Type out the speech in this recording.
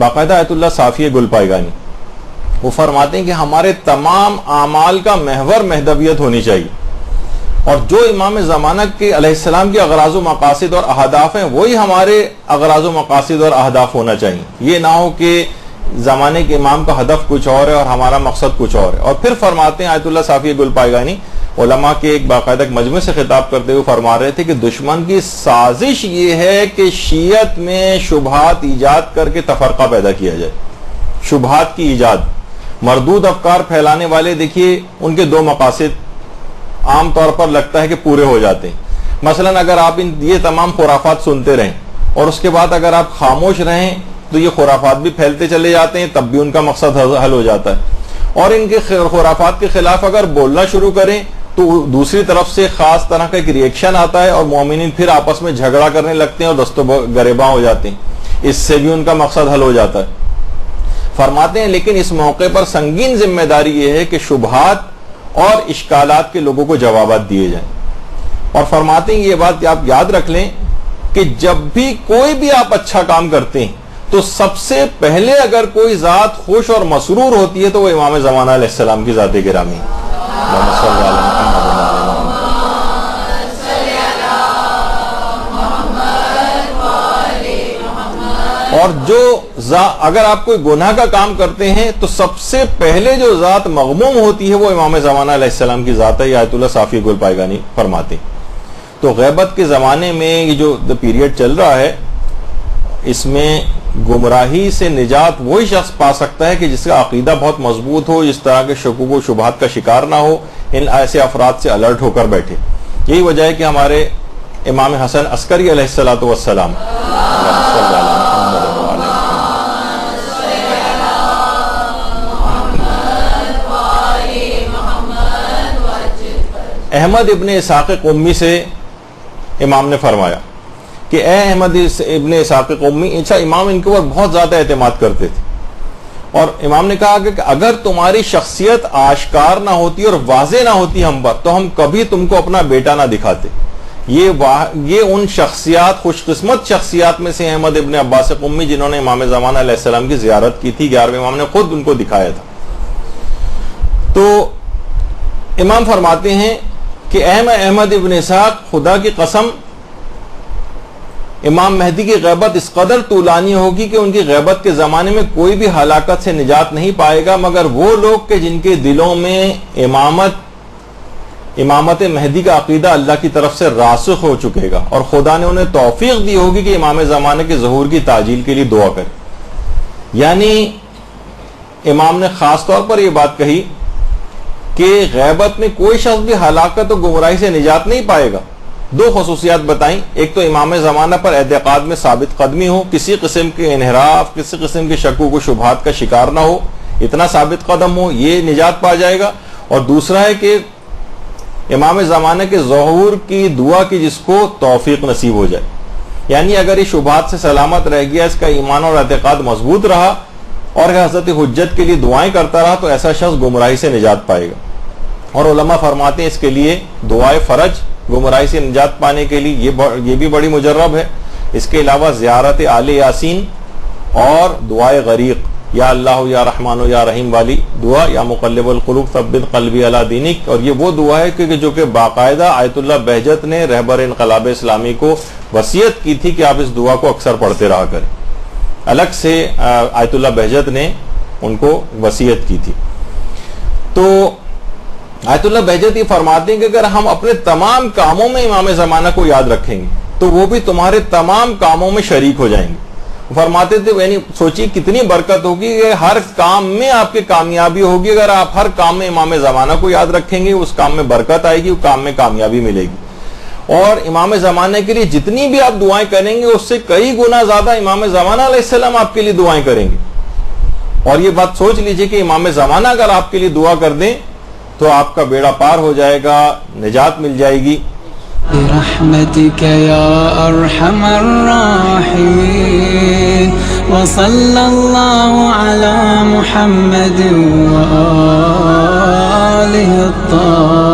باقاعدہ آیت اللہ صافی گل پائگانی وہ فرماتے ہیں کہ ہمارے تمام اعمال کا محور مہدویت ہونی چاہیے، اور جو امام زمانہ کے علیہ السلام کے اغراض و مقاصد اور اہداف ہیں وہی ہمارے اغراض و مقاصد اور اہداف ہونا چاہیے. یہ نہ ہو کہ زمانے کے امام کا ہدف کچھ اور ہے اور ہمارا مقصد کچھ اور ہے. اور پھر فرماتے ہیں آیت اللہ صافی گل پائگانی علماء کے ایک باقاعدہ مجمع سے خطاب کرتے ہوئے فرما رہے تھے کہ دشمن کی سازش یہ ہے کہ شیعت میں شبہات ایجاد کر کے تفرقہ پیدا کیا جائے. شبہات کی ایجاد، مردود افکار پھیلانے والے دیکھیے ان کے دو مقاصد عام طور پر لگتا ہے کہ پورے ہو جاتے ہیں. مثلا اگر آپ یہ تمام خرافات سنتے رہیں اور اس کے بعد اگر آپ خاموش رہیں تو یہ خرافات بھی پھیلتے چلے جاتے ہیں، تب بھی ان کا مقصد حل ہو جاتا ہے. اور ان کے خرافات کے خلاف اگر بولنا شروع کریں تو دوسری طرف سے خاص طرح کا ایک ریئیکشن آتا ہے اور مومنین پھر آپس میں جھگڑا کرنے لگتے ہیں اور دست و گریباں ہو جاتے ہیں. اس سے بھی ان کا مقصد حل ہو جاتا ہے. فرماتے ہیں لیکن اس موقع پر سنگین ذمہ داری یہ ہے کہ شبہات اور اشکالات کے لوگوں کو جوابات دیے جائیں. اور فرماتے ہیں یہ بات آپ یاد رکھ لیں کہ جب بھی کوئی بھی آپ اچھا کام کرتے ہیں تو سب سے پہلے اگر کوئی ذات خوش اور مسرور ہوتی ہے تو وہ امام زمانہ علیہ السلام کی ذات گرامی ہے. اور جو اگر آپ کوئی گناہ کا کام کرتے ہیں تو سب سے پہلے جو ذات مغموم ہوتی ہے وہ امام زمانہ علیہ السلام کی ذات ہے. یہ آیت اللہ صافی گل پائگانی فرماتے. تو غیبت کے زمانے میں یہ جو پیریڈ چل رہا ہے اس میں گمراہی سے نجات وہی شخص پا سکتا ہے کہ جس کا عقیدہ بہت مضبوط ہو، اس طرح کے شکوک و شبہات کا شکار نہ ہو، ان ایسے افراد سے الرٹ ہو کر بیٹھے. یہی وجہ ہے کہ ہمارے امام حسن عسکری علیہ الصلوۃ والسلام احمد ابن اسحاق قمی سے امام نے فرمایا کہ اے احمد ابن اسحاق قمی، اچھا امام ان کے اوپر بہت زیادہ اعتماد کرتے تھے، اور امام نے کہا کہ اگر تمہاری شخصیت آشکار نہ ہوتی اور واضح نہ ہوتی ہم پر تو ہم کبھی تم کو اپنا بیٹا نہ دکھاتے. یہ ان شخصیات، خوش قسمت شخصیات میں سے احمد ابن عباس قمی جنہوں نے امام زمانہ علیہ السلام کی زیارت کی تھی. 11ویں امام نے خود ان کو دکھایا تھا. تو امام فرماتے ہیں کہ اے احمد ابن اسحاق، خدا کی قسم امام مہدی کی غیبت اس قدر طولانی ہوگی کہ ان کی غیبت کے زمانے میں کوئی بھی ہلاکت سے نجات نہیں پائے گا مگر وہ لوگ کہ جن کے دلوں میں امامت مہدی کا عقیدہ اللہ کی طرف سے راسخ ہو چکے گا اور خدا نے انہیں توفیق دی ہوگی کہ امام زمانے کے ظہور کی تعجیل کے لیے دعا کرے. یعنی امام نے خاص طور پر یہ بات کہی کہ غیبت میں کوئی شخص بھی ہلاکت و گمراہی سے نجات نہیں پائے گا. دو خصوصیات بتائیں. ایک تو امام زمانہ پر اعتقاد میں ثابت قدمی ہو، کسی قسم کے انحراف، کسی قسم کے شکوک و شبہات کا شکار نہ ہو، اتنا ثابت قدم ہو، یہ نجات پا جائے گا. اور دوسرا ہے کہ امام زمانہ کے ظہور کی دعا کی جس کو توفیق نصیب ہو جائے. یعنی اگر یہ شبہات سے سلامت رہ گیا، اس کا ایمان اور اعتقاد مضبوط رہا اور حضرت حجت کے لیے دعائیں کرتا رہا تو ایسا شخص گمراہی سے نجات پائے گا. اور علماء فرماتے ہیں اس کے لیے دعائے فرج، گمراہی سے نجات پانے کے لیے یہ بھی بڑی مجرب ہے. اس کے علاوہ زیارت آل یاسین اور دعائے غریق، یا اللہ یا رحمان یا رحیم والی دعا، یا مقلب القلوب ثبت قلبی علی دینک. اور یہ وہ دعا ہے کہ جو کہ باقاعدہ آیت اللہ بہجت نے رہبر انقلاب اسلامی کو وصیت کی تھی کہ آپ اس دعا کو اکثر پڑھتے رہا کریں. الگ سے آیت اللہ بہجت نے ان کو وصیت کی تھی. تو آیت اللہ بہجت یہ فرماتے ہیں کہ اگر ہم اپنے تمام کاموں میں امام زمانہ کو یاد رکھیں گے تو وہ بھی تمہارے تمام کاموں میں شریک ہو جائیں گے. فرماتے تھے یعنی سوچیے کتنی برکت ہوگی کہ ہر کام میں آپ کی کامیابی ہوگی. اگر آپ ہر کام میں امام زمانہ کو یاد رکھیں گے اس کام میں برکت آئے گی، اس کام میں کامیابی ملے گی. اور امام زمانہ کے لیے جتنی بھی آپ دعائیں کریں گے اس سے کئی گنا زیادہ امام زمانہ علیہ السلام آپ کے لیے دعائیں کریں گے. اور یہ بات سوچ لیجئے کہ امام زمانہ اگر آپ کے لیے دعا کر دیں تو آپ کا بیڑا پار ہو جائے گا، نجات مل جائے گی. برحمتك يا أرحم الراحمين وصلى الله على محمد وآله الطاهرين.